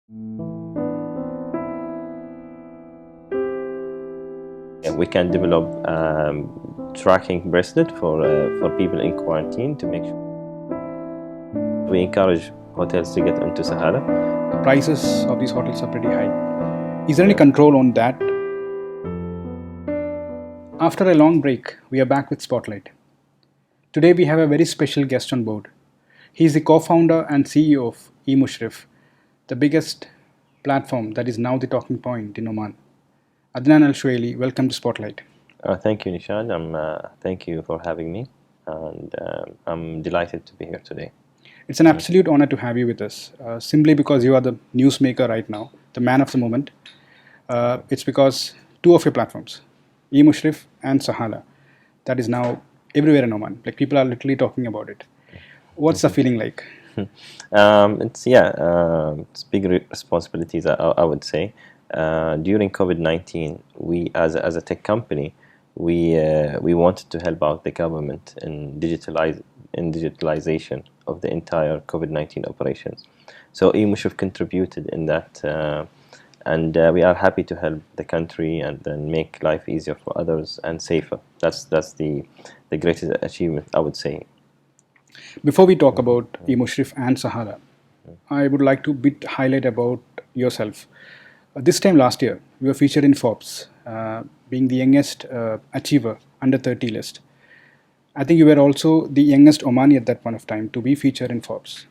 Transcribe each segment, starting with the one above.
We can develop tracking bracelet for people in quarantine to make sure we encourage hotels to get into Sahala. The prices of these hotels are pretty high. Is there any control on that? After a long break, we are back with Spotlight. Today we have a very special guest on board. He is the co-founder and CEO of E-Mushrif, the biggest platform that is now the talking point in Oman. Adnan Al Shuaili, welcome to Spotlight. Thank you, Nishad. Thank you for having me, and I'm delighted to be here today. It's an absolute honor to have you with us, simply because you are the newsmaker right now, the man of the moment. It's because two of your platforms, EMushrif and Sahala, that is now everywhere in Oman. Like, people are literally talking about it. What's the feeling like? It's big responsibilities, I would say. During COVID-19, we as a tech company, we wanted to help out the government in digitalization of the entire COVID-19 operations. So EMushrif contributed in that, and we are happy to help the country and then make life easier for others and safer. That's the greatest achievement, I would say. Befor we talk about EMushrif and Sahala, I would like to highlight about yourself. This time last year, you were featured in Forbes, being the youngest achiever under 30 list. I think you were also the youngest Omani at that point of time to be featured in Forbes.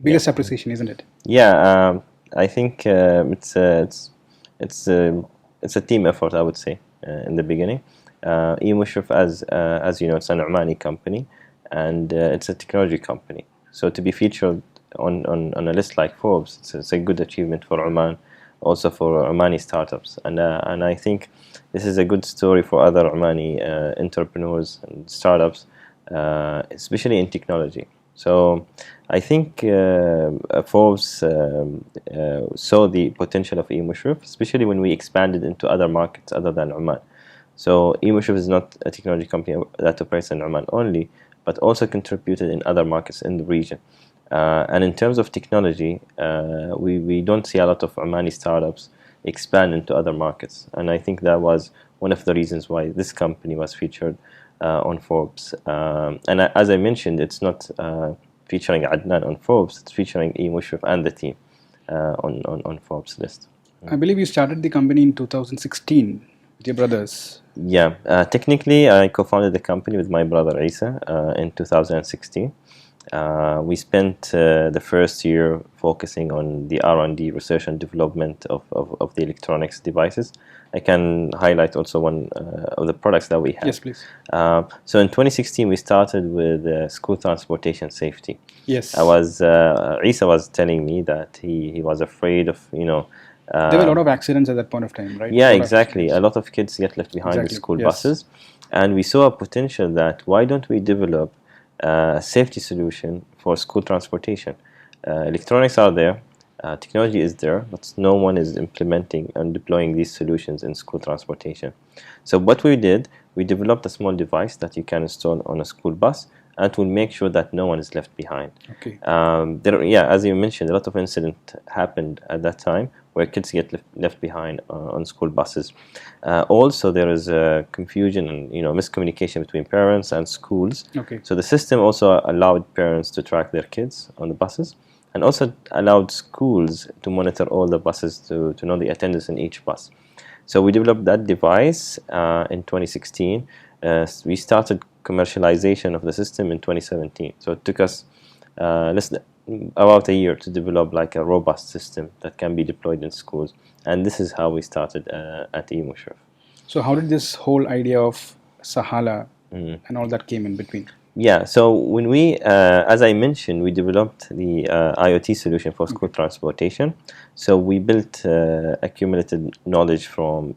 Biggest appreciation, isn't it? Yeah, I think it's a team effort, I would say, in the beginning. EMushrif, as you know, it's an Omani company, and it's a technology company. So to be featured on a list like Forbes, it's a good achievement for Oman, also for Omani startups, and I think this is a good story for other Omani entrepreneurs and startups, especially in technology. So I think Forbes saw the potential of EMushrif, especially when we expanded into other markets other than Oman. So EMushrif is not a technology company that operates in Oman only, but also contributed in other markets in the region. And in terms of technology, we don't see a lot of Omani startups expand into other markets. And I think that was one of the reasons why this company was featured on Forbes. And as I mentioned, it's not featuring Adnan on Forbes, it's featuring EMushrif and the team on Forbes list. I believe you started the company in 2016 with your brothers. Yeah, technically I co-founded the company with my brother Isa in 2016. We spent the first year focusing on the R&D, research and development of the electronics devices. I can highlight also one of the products that we have. Yes, please. So in 2016 we started with school transportation safety. Yes. Isa was telling me that he was afraid of, there were a lot of accidents at that point of time, right? Yeah, exactly. A lot of kids get left behind with school buses, and we saw a potential that why don't we develop a safety solution for school transportation. Electronics are there, technology is there, but no one is implementing and deploying these solutions in school transportation. So what we did, we developed a small device that you can install on a school bus, and it will make sure that no one is left behind. Okay. As you mentioned, a lot of incidents happened at that time where kids get left behind on school buses. Also, there is confusion and miscommunication between parents and schools. Okay. So the system also allowed parents to track their kids on the buses, and also allowed schools to monitor all the buses to know the attendance in each bus. So we developed that device in 2016. We started commercialization of the system in 2017. So it took us about a year to develop like a robust system that can be deployed in schools, and this is how we started at EMushrif. So how did this whole idea of Sahala and all that came in between? Yeah, so when we, as I mentioned, we developed the IoT solution for school transportation. So we built accumulated knowledge from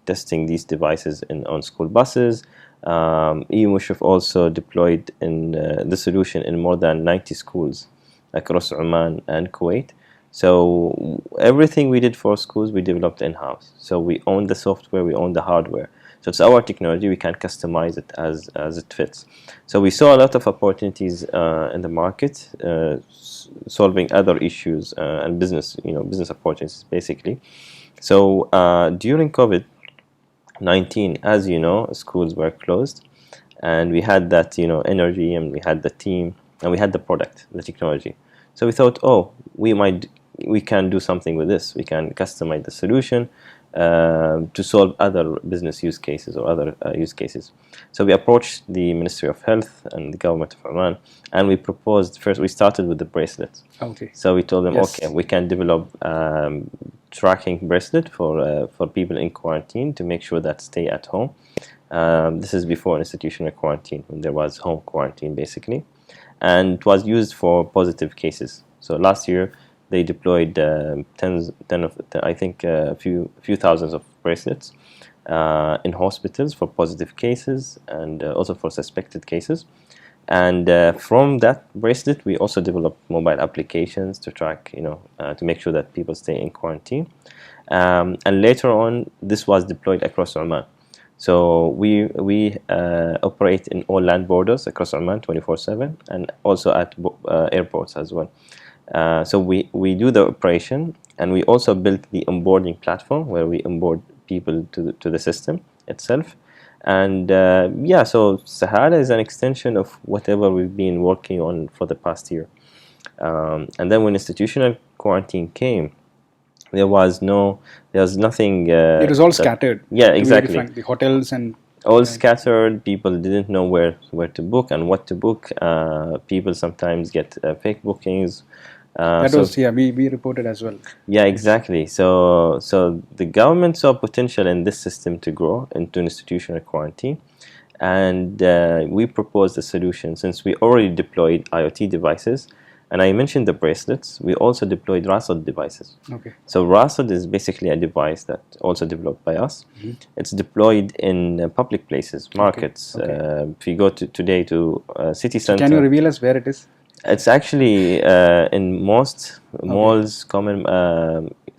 testing these devices on school buses. EMushrif also deployed in the solution in more than 90 schools across Oman and Kuwait. So everything we did for schools, we developed in-house. So we own the software, we own the hardware. So it's our technology. We can customize it as it fits. So we saw a lot of opportunities in the market, solving other issues and business opportunities basically. So during COVID-19, as you know, schools were closed, and we had that energy, and we had the team, and we had the product, the technology. So we thought, oh, we can do something with this. We can customize the solution to solve other business use cases or other use cases. So we approached the Ministry of Health and the government of Oman, and we proposed first. We started with the bracelets. Okay. So we told them, Yes. okay, we can develop tracking bracelet for people in quarantine to make sure that stay at home. This is before institutional quarantine, when there was home quarantine basically, and it was used for positive cases. So last year they deployed I think a few thousands of bracelets in hospitals for positive cases and also for suspected cases. And from that bracelet, we also developed mobile applications to track, to make sure that people stay in quarantine. And later on, this was deployed across Oman. So we operate in all land borders across Oman 24/7, and also at airports as well. So we do the operation, and we also built the onboarding platform where we onboard people to the system itself. And so Sahala is an extension of whatever we've been working on for the past year. And then when institutional quarantine came, there was nothing. It was all scattered. Yeah, exactly. The hotels and all scattered. People didn't know where to book and what to book. People sometimes get fake bookings. We reported as well. Yeah, exactly. So the government saw potential in this system to grow into institutional quarantine, and we proposed a solution. Since we already deployed IoT devices, and I mentioned the bracelets, we also deployed RASOD devices. Okay. So RASOD is basically a device that also developed by us. Mm-hmm. It's deployed in public places, markets. Okay. If you go today to city center, can you reveal us where it is? It's actually in most malls, common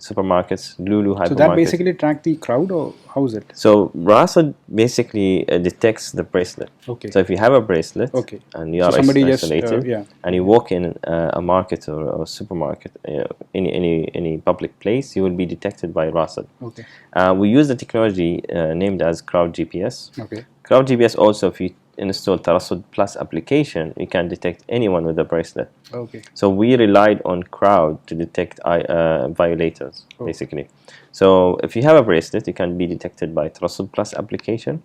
supermarkets, Lulu hypermarkets. So that basically track the crowd, or how is it? So RASOD basically detects the bracelet. Okay. So if you have a bracelet, okay, and you are isolated, and you walk in a market or a supermarket, any public place, you will be detected by RASOD. Okay. We use the technology named as Crowd GPS. Okay. Crowd GPS also, if you install Tarasud Plus application, you can detect anyone with a bracelet. Okay. So we relied on Crowd to detect violators, basically. So if you have a bracelet, you can be detected by Tarasud Plus application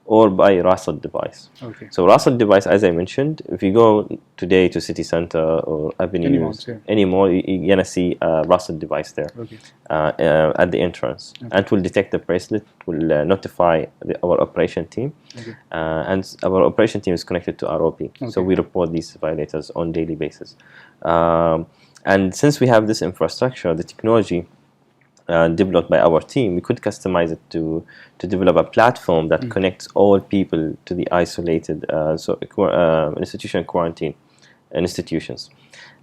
or by RASOD device. Okay. So RASOD device, as I mentioned, if you go today to city center or avenues, any mall, you're gonna see a RASOD device there. Okay. At the entrance, and it will detect the bracelet, will notify our operation team, and our operation team is connected to ROP. Okay. So we report these violators on daily basis. And since we have this infrastructure, the technology developed by our team, we could customize it to develop a platform that connects all people to the isolated institutional quarantine institutions.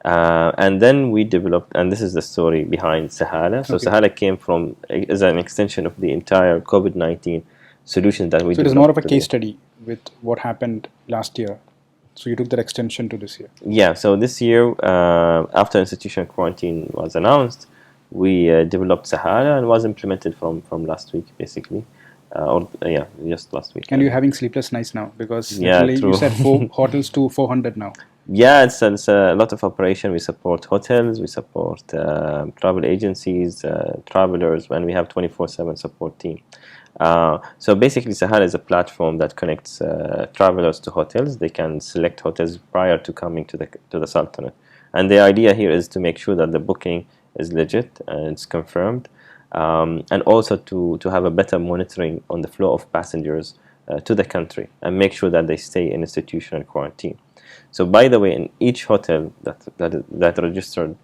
And then we developed, and this is the story behind Sahala. So Sahala came from as an extension of the entire COVID-19 solution that we developed. So it is more of a case study with what happened last year. So you took that extension to this year. Yeah. So this year, after institutional quarantine was announced, we developed Sahala and was implemented from last week, basically. Just last week. And you're having sleepless nights now because true. You said 4 hotels to 400 now. Yeah, it's a lot of operation. We support hotels, we support travel agencies, travelers, and we have 24/7 support team. So basically, Sahala is a platform that connects travelers to hotels. They can select hotels prior to coming to the Sultanate, and the idea here is to make sure that the booking is legit and it's confirmed, and also to have a better monitoring on the flow of passengers to the country and make sure that they stay in institutional quarantine. So by the way, in each hotel that registered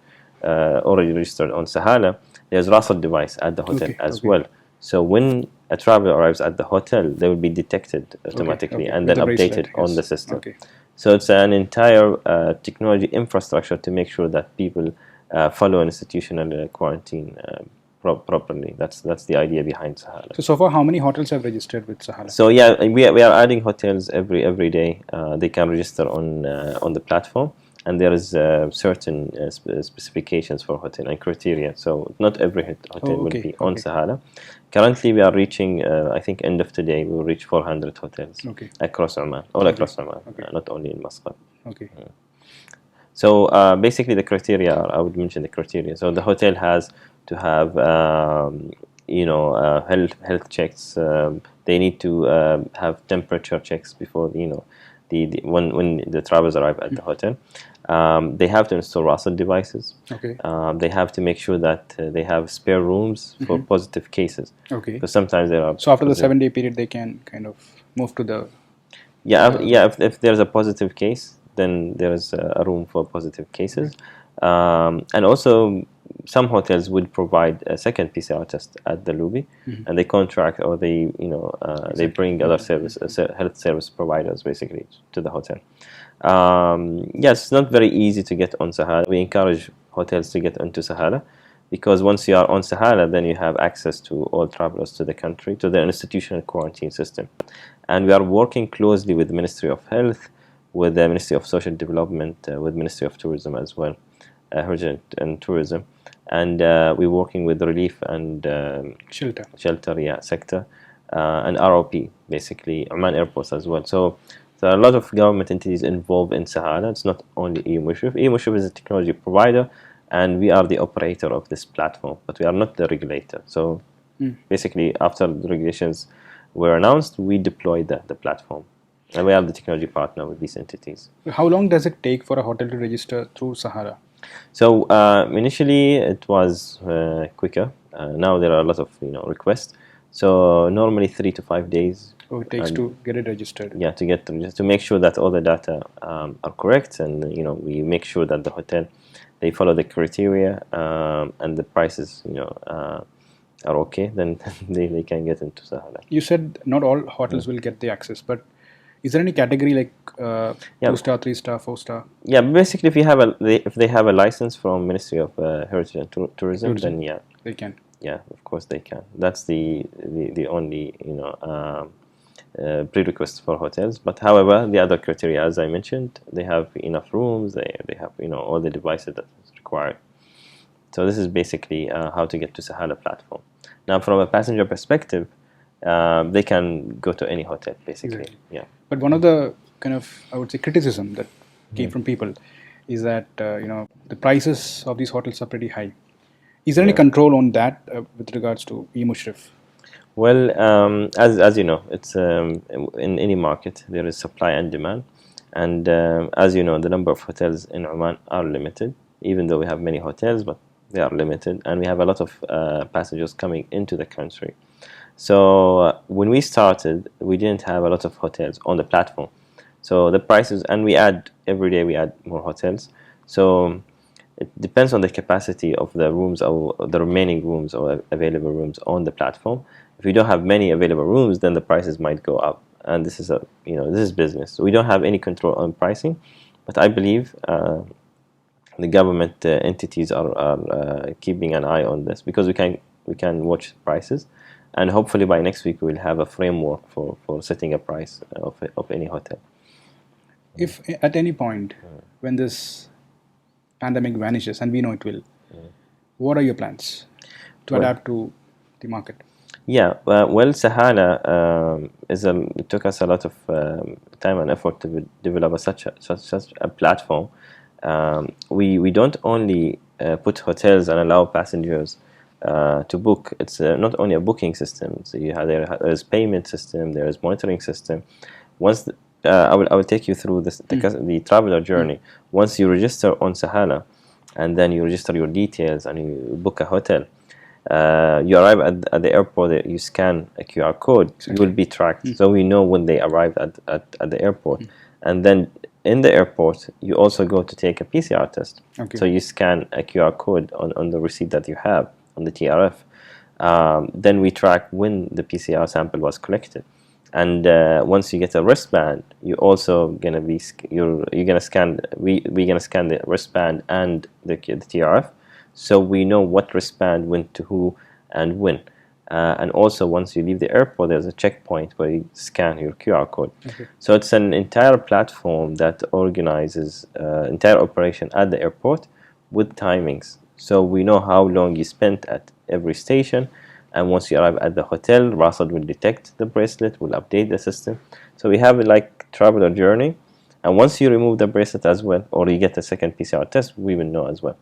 already registered on Sahala, there's RASOD device at the hotel as well. So when a traveler arrives at the hotel, they will be detected automatically and then updated on the system. Okay. So it's an entire technology infrastructure to make sure that people follow an institutional quarantine properly. That's the idea behind Sahala. So far, how many hotels have registered with Sahala? So yeah, we are adding hotels every day. They can register on the platform, and there is certain specifications for hotel and criteria. So not every hotel will be on Sahala. Currently, we are reaching. I think end of today, we will reach 400 hotels across Oman, across Oman, not only in Muscat. Okay. So basically, the criteria. I would mention the criteria. So the hotel has to have health checks. They need to have temperature checks before when the travelers arrive at the hotel. They have to install Russell devices. They have to make sure that they have spare rooms for positive cases. Because sometimes there are. So after the 7-day period, they can kind of move to the. If there's a positive case, then there is a room for positive cases, and also some hotels would provide a second PCR test at the lobby, and they contract or they they bring other health service providers basically to the hotel. Yes, it's not very easy to get on Sahala. We encourage hotels to get onto Sahala, because once you are on Sahala, then you have access to all travelers to the country, to the institutional quarantine system. And we are working closely with the Ministry of Health, with the Ministry of Social Development, with Ministry of Tourism as well, Heritage and Tourism. And we're working with the relief and shelter sector, and ROP, basically, Oman airports as well. So there are a lot of government entities involved in Sahala. It's not only E-Mushrif. E-Mushrif is a technology provider, and we are the operator of this platform, but we are not the regulator. So basically, after the regulations were announced, we deployed the platform, and we are the technology partner with these entities. How long does it take for a hotel to register through Sahara? So initially it was quicker. Now there are a lot of requests. So normally 3 to 5 days. Oh, it takes to get it registered. Yeah, to make sure that all the data are correct, and we make sure that the hotel, they follow the criteria, and the prices are okay. Then they can get into Sahala. You said not all hotels will get the access, but is there any category like 2-star, 3-star, 4-star? Yeah, basically, if they have a license from Ministry of Heritage and Tourism, then yeah, they can. Yeah, of course they can. That's the only prerequisite for hotels. But however, the other criteria, as I mentioned, they have enough rooms. They have all the devices that is required. So this is basically how to get to Sahala platform. Now, from a passenger perspective, they can go to any hotel basically. Yeah. But one of the kind of, I would say, criticism that came from people is that the prices of these hotels are pretty high. Is there any control on that with regards to E-Mushrif? Well, as you know, it's in any market there is supply and demand, and as you know, the number of hotels in Oman are limited. Even though we have many hotels, but they are limited, and we have a lot of passengers coming into the country. So when we started, we didn't have a lot of hotels on the platform. So the prices, and every day we add more hotels. So it depends on the capacity of the rooms or the remaining rooms or available rooms on the platform. If we don't have many available rooms, then the prices might go up. And this is this is business. So we don't have any control on pricing, but I believe the government entities are keeping an eye on this, because we can watch prices. And hopefully by next week we will have a framework for setting a price of any hotel. If at any point when this pandemic vanishes, and we know it will, what are your plans to adapt to the market? Yeah, well, Sahala it took us a lot of time and effort to develop such a platform. We don't only put hotels and allow passengers to book. It's not only a booking system. So there is payment system, there is monitoring system. Once I will take you through the traveler journey. Once you register on Sahala, and then you register your details and you book a hotel, you arrive at the airport. You scan a QR code. You will be tracked, so we know when they arrived at the airport. And then in the airport, you also go to take a PCR test. So you scan a QR code on the receipt that you have on the TRF. Then we track when the PCR sample was collected, and once you get a wristband, you also gonna be you're gonna scan. We're gonna scan the wristband and the TRF, so we know what wristband went to who and when. And also, once you leave the airport, there's a checkpoint where you scan your QR code. Okay. So it's an entire platform that organizes entire operation at the airport with timings. So we know how long you spent at every station, and once you arrive at the hotel, Rasad will detect the bracelet, will update the system. So we have like traveler journey, and once you remove the bracelet as well, or you get a second PCR test, we will know as well.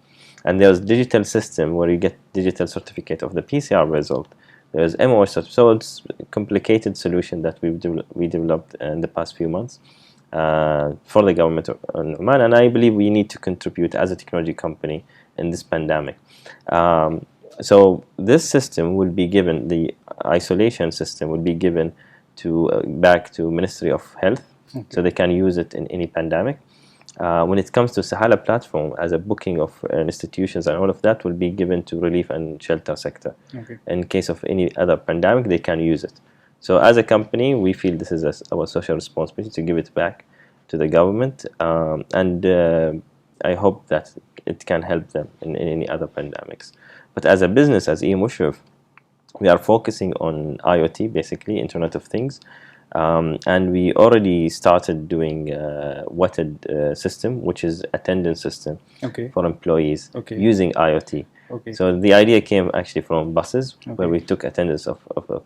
And there's digital system where you get digital certificate of the PCR result. There's MOS, so it's a complicated solution that we developed in the past few months for the government of Oman, and I believe we need to contribute as a technology company in this pandemic. So this system will be given, the isolation system will be given to back to Ministry of Health, so they can use it in any pandemic. When it comes to Sahala platform, as a booking of institutions and all of that will be given to relief and shelter sector. Okay. In case of any other pandemic, they can use it. So as a company, we feel this is our social responsibility to give it back to the government, and I hope that it can help them in any other pandemics. But as a business, as EMushrif, we are focusing on IoT, basically Internet of Things. And we already started doing wetted system, which is attendance system Okay. for employees Okay. using IoT. Okay. So the idea came actually from buses, where we took attendance of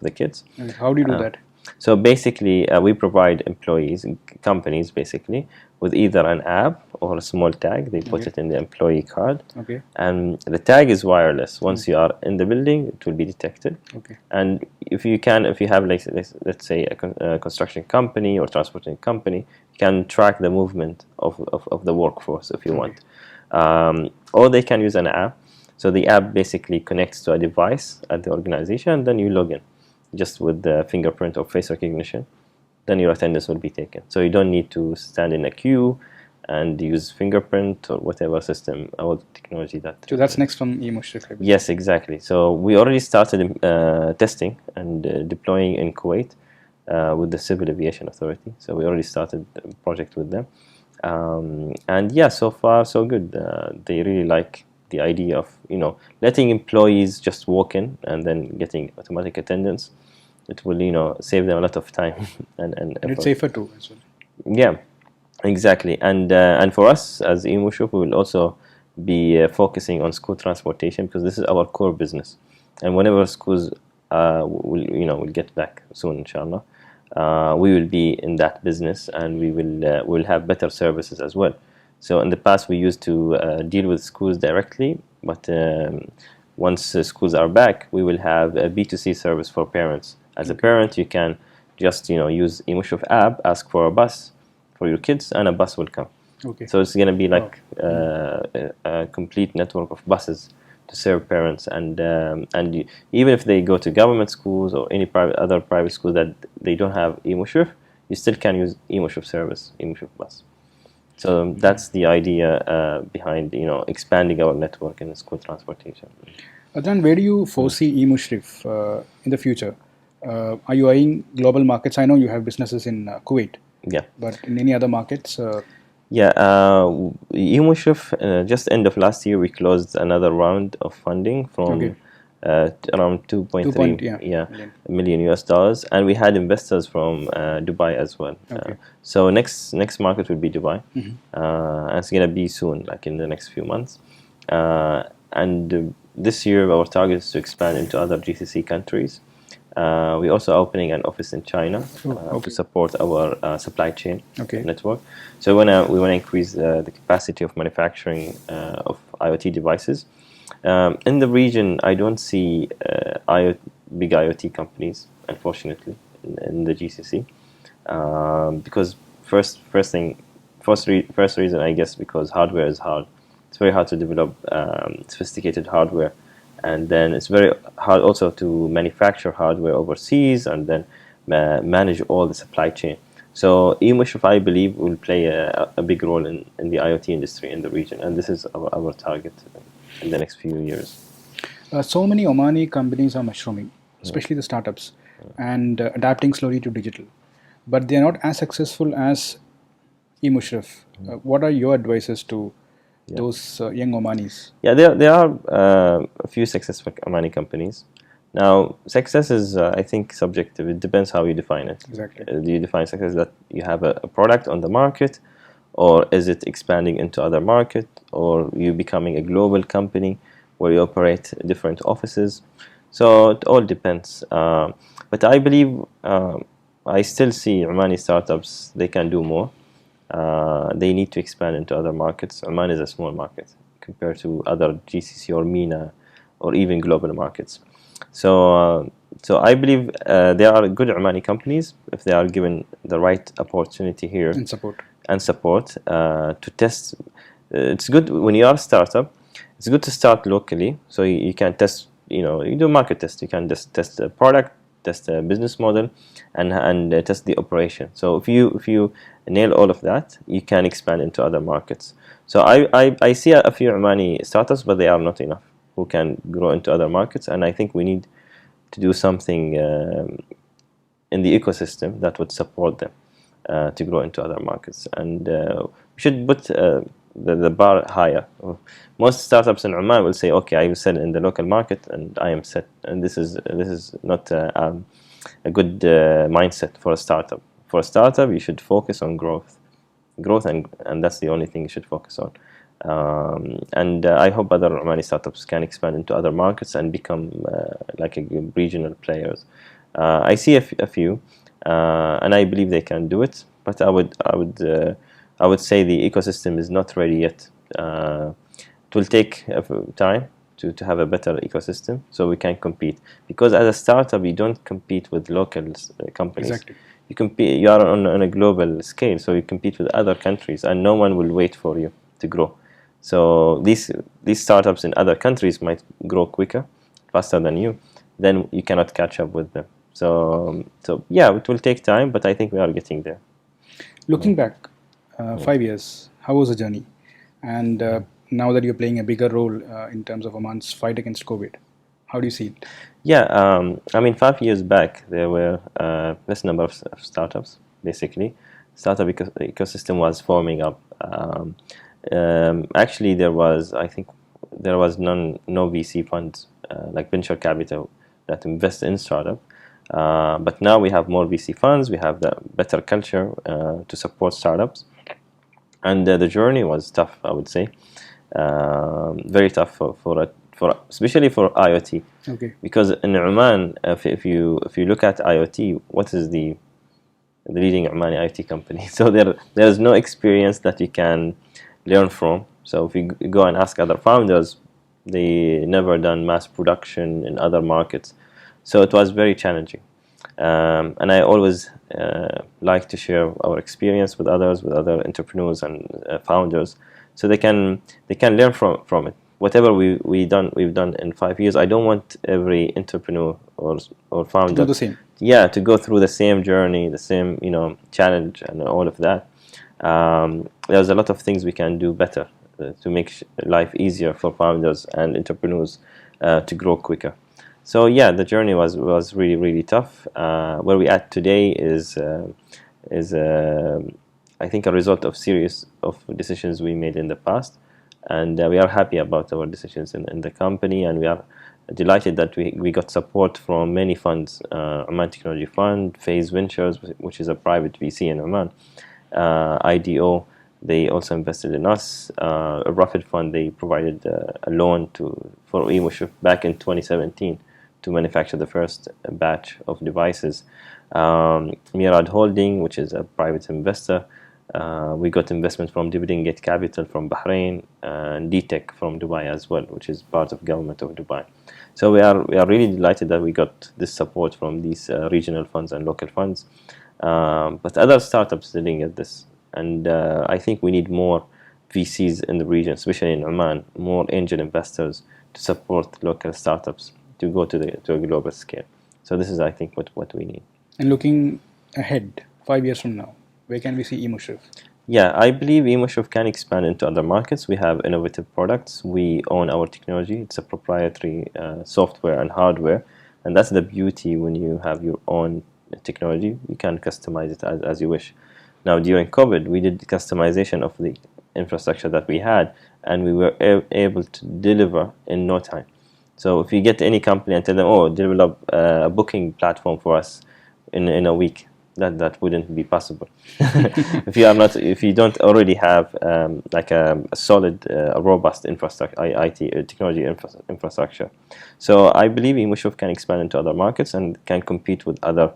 the kids. And how do you do that? So basically, we provide employees, companies basically, with either an app or a small tag. They put it in the employee card, Okay. and the tag is wireless. Once you are in the building, it will be detected. Okay. And if you have, like, let's say a construction company or transporting company, you can track the movement of the workforce if you want. Or they can use an app. So the app basically connects to a device at the organization, and then you log in just with the fingerprint or face recognition. Then your attendance will be taken. So you don't need to stand in a queue and use fingerprint or whatever system or technology that. So that's next from EMushrif. Yes, exactly. So we already started testing and deploying in Kuwait with the Civil Aviation Authority. So we already started the project with them. And yeah, so far so good. They really like the idea of letting employees just walk in and then getting automatic attendance. It will save them a lot of time and effort. It's safer too as well. Yeah, exactly. And for us as EMushrif, we will also be focusing on school transportation, because this is our core business. And whenever schools will get back soon, inshallah, we will be in that business, and we'll have better services as well. So in the past, we used to deal with schools directly, but once schools are back, we will have a B2C service for parents. As a parent, you can just use EMushrif app, ask for a bus for your kids, and a bus will come. Okay. So it's going to be like a complete network of buses to serve parents, and even if they go to government schools or any other private schools that they don't have EMushrif, you still can use EMushrif service, EMushrif bus. So that's the idea behind expanding our network in school transportation. Adnan, where do you foresee EMushrif in the future? Are you eyeing global markets? I know you have businesses in Kuwait. Yeah. But in any other markets? Yeah, EMushrif, just end of last year, we closed another round of funding from around 2.3 million US dollars, and we had investors from Dubai as well. So next market will be Dubai, and it's gonna be soon, like in the next few months. And this year, our target is to expand into other GCC countries. We're also opening an office in China to support our supply chain network. So we want to increase the capacity of manufacturing of IoT devices. In the region, I don't see big IoT companies, unfortunately, in the GCC, because first reason, I guess, because hardware is hard. It's very hard to develop sophisticated hardware. And then it's very hard also to manufacture hardware overseas and then manage all the supply chain. So EMushrif, I believe, will play a big role in the IoT industry in the region. And this is our target in the next few years. So many Omani companies are mushrooming, especially the startups, and adapting slowly to digital. But they are not as successful as EMushrif. What are your advices to those young Omanis? Yeah, there are a few successful Omani companies. Now, success is, I think, subjective. It depends how you define it. Exactly. Do you define success that you have a product on the market, or is it expanding into other market, or you becoming a global company where you operate different offices? So it all depends. But I believe I still see Omani startups, they can do more. They need to expand into other markets. Oman is a small market compared to other GCC or MENA or even global markets. So I believe there are good Omani companies if they are given the right opportunity here And support. To test. It's good when you are a startup. It's good to start locally, so you can test. You do market test. You can just test the product, test the business model, and test the operation. So if you nail all of that, you can expand into other markets. So I see a few Omani startups, but they are not enough who can grow into other markets, and I think we need to do something in the ecosystem that would support them to grow into other markets, and we should put the bar higher. Most startups in Oman will say, okay, I will sell in the local market and I am set, and this is not a good mindset for a startup. For a startup, you should focus on growth, and that's the only thing you should focus on. And I hope other Omani startups can expand into other markets and become like regional players. I see a few, and I believe they can do it. But I would say the ecosystem is not ready yet. It will take time to have a better ecosystem so we can compete. Because as a startup, you don't compete with local companies. Exactly. You are on a global scale, so you compete with other countries, and no one will wait for you to grow. So these startups in other countries might grow quicker, faster than you. Then you cannot catch up with them. So yeah, it will take time, but I think we are getting there. Looking back, 5 years, how was the journey? And now that you're playing a bigger role in terms of Oman's fight against COVID, how do you see it? Yeah, I mean, 5 years back, there were less number of startups, basically. Startup ecosystem was forming up. Actually, I think there was no VC funds, like venture capital, that invest in startup. But now we have more VC funds, we have the better culture to support startups. And the journey was tough, I would say. Very tough for especially for IoT. Okay. Because in Oman, if you look at IoT, what is the leading Omani IoT company? So there is no experience that you can learn from. So if you go and ask other founders, they never done mass production in other markets. So it was very challenging. And I always like to share our experience with others, with other entrepreneurs and founders, so they can learn from it. Whatever we've done in 5 years. I don't want every entrepreneur or founder To do the same. Yeah, to go through the same journey, the same challenge and all of that. There's a lot of things we can do better to make life easier for founders and entrepreneurs to grow quicker. So yeah, the journey was really, really tough. Where we at today is I think a result of series of decisions we made in the past, and we are happy about our decisions in the company, and we are delighted that we got support from many funds. Oman Technology Fund, Phase Ventures, which is a private VC in Oman, IDO, they also invested in us. A Rapid Fund, they provided a loan for E-Mushrif back in 2017 to manufacture the first batch of devices. Mirad Holding, which is a private investor, we got investment from Dividend Gate Capital from Bahrain, and DTech from Dubai as well, which is part of government of Dubai. So we are really delighted that we got this support from these regional funds and local funds. But other startups didn't get this, and I think we need more VCs in the region, especially in Oman, more angel investors to support local startups to go to a global scale. So this is, I think, what we need. And looking ahead, 5 years from now, where can we see E-Mushrif? Yeah, I believe E-Mushrif can expand into other markets. We have innovative products. We own our technology. It's a proprietary software and hardware, and that's the beauty when you have your own technology. You can customize it as you wish. Now, during COVID, we did the customization of the infrastructure that we had, and we were able to deliver in no time. So if you get any company and tell them, oh, develop a booking platform for us in a week, that wouldn't be possible. If you don't already have like a solid, robust infrastructure, IT technology infrastructure. So I believe E-Mushrif can expand into other markets and can compete with other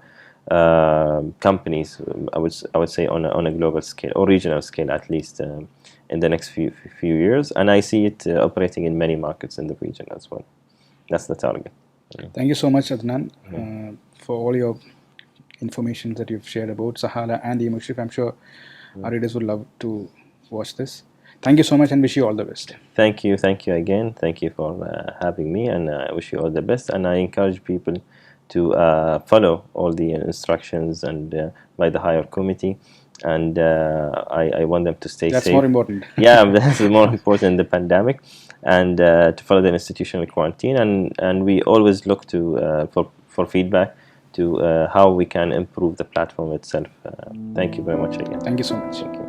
companies. I would say on a global scale or regional scale at least in the next few years. And I see it operating in many markets in the region as well. That's the target. Thank you so much, Adnan, for all your information that you've shared about Sahala and E-Mushrif. I'm sure our readers would love to watch this. Thank you so much and wish you all the best. Thank you again. Thank you for having me, and I wish you all the best. And I encourage people to follow all the instructions and by the higher committee. And I want them to stay safe. That's more important. Yeah, that's more important in the pandemic, and to follow the institutional quarantine. And we always look to for feedback to how we can improve the platform itself. Thank you very much again. Thank you so much. Thank you.